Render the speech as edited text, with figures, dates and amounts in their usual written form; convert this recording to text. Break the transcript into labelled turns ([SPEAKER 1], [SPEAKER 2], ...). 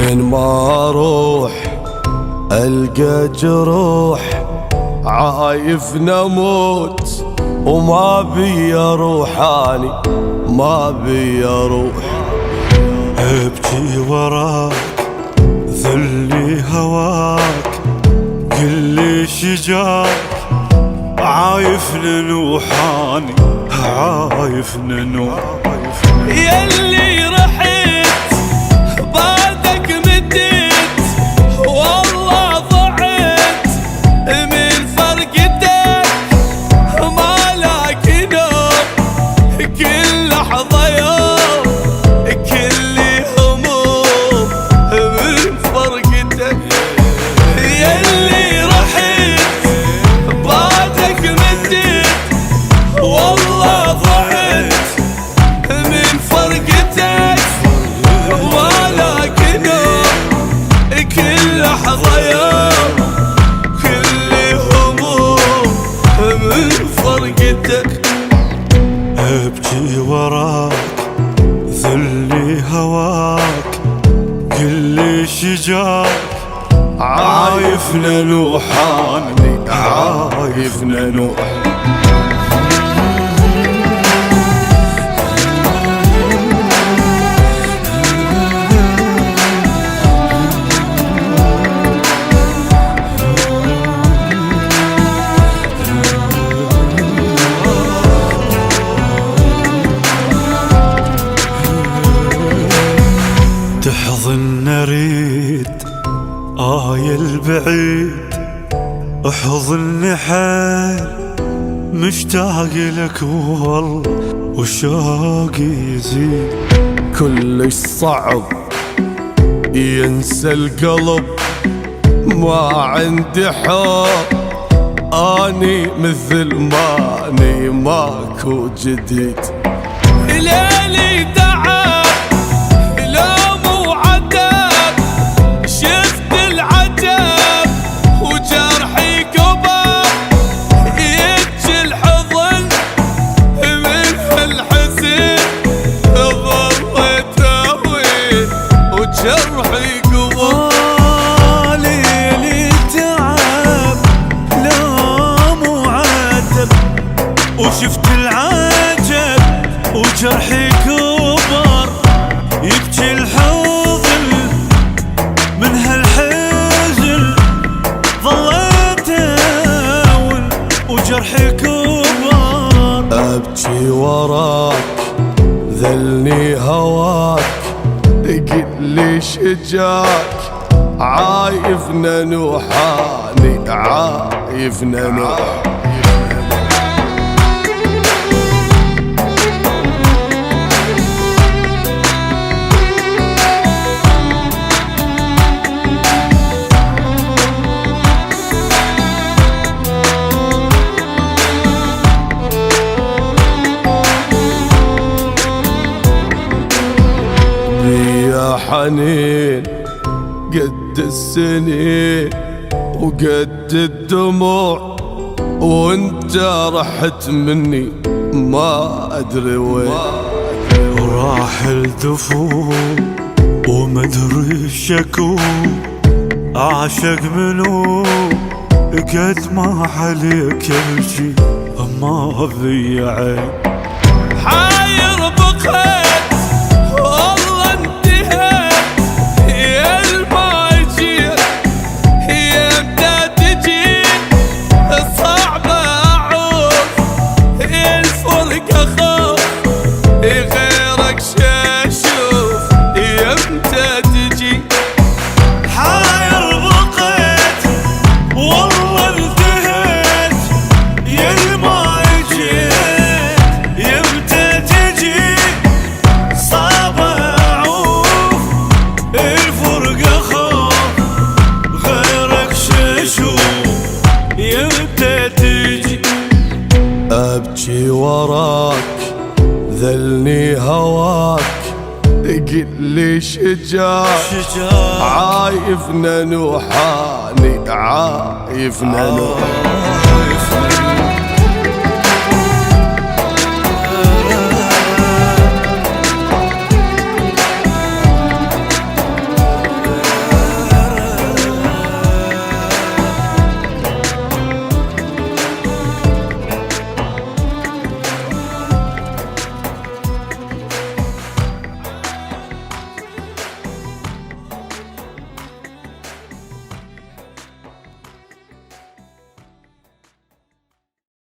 [SPEAKER 1] وين ما اروح القى جروح، عايف نموت وما بي اروح، اني ما بي اروح.
[SPEAKER 2] ابكي وراك ذلي هواك، كل شجاك عايف ننوح، اني عايف ننوح.
[SPEAKER 3] ياللي رحت بعدك مديت، والله ضعت من فرقتك، ما لاقي نوم كل لحظة يوم، كل هموم من فرقتك. ياللي رحت بعدك مديت، والله ضعت من فرقتك، ولاك نوم كل لحظة يوم، كل هموم من فرقتك.
[SPEAKER 2] ابكي وراك ذلي هواك، كل شجاك عايف ننوح، اني عايف ننوح. تحضن اريد البعيد، احضني حيل مشتاق لك والله وشوقي يزيد.
[SPEAKER 1] كلش صعب ينسى القلب، ما عندي حب اني مثل ماني ماكو جديد.
[SPEAKER 3] ليلي تعب لوم وعتب، شفت العجب وجرحي كبر، يجي الحضن من الحزن، ظليت اهوي وجرحي كبر.
[SPEAKER 2] ليلي تعب لوم وعتب، وشفت العجب وجرحي كبر، يبكي الحضن من هالحزن، ظليت اول وجرحي كبر.
[SPEAKER 1] ابكي وراك ذلني هواك، قل شجاك عايف ننوح، اني عايف ننوح. يا حنين قد السنين وقد الدموع، وانت رحت مني ما ادري وين.
[SPEAKER 2] وراح الدفوع ومدري شكو، اعشق منو قد ما عليك ابكي ما في عين.
[SPEAKER 3] حاير بقيت والله انتهيت، يا الماجير يمتى تجي، صعبة اعوف الفرقة خوف، غيرك شاشوف يمتى تجي.
[SPEAKER 2] حاير بقيت والله انتهيت، يا الما جيت يمتى تجي، صعب اعوف الفرقة خوف، غيرك ششوف يمتى تجي.
[SPEAKER 1] ابكي وراك ذلني هواك، قل شجاك عايف ننوح، اني عايف ننوح.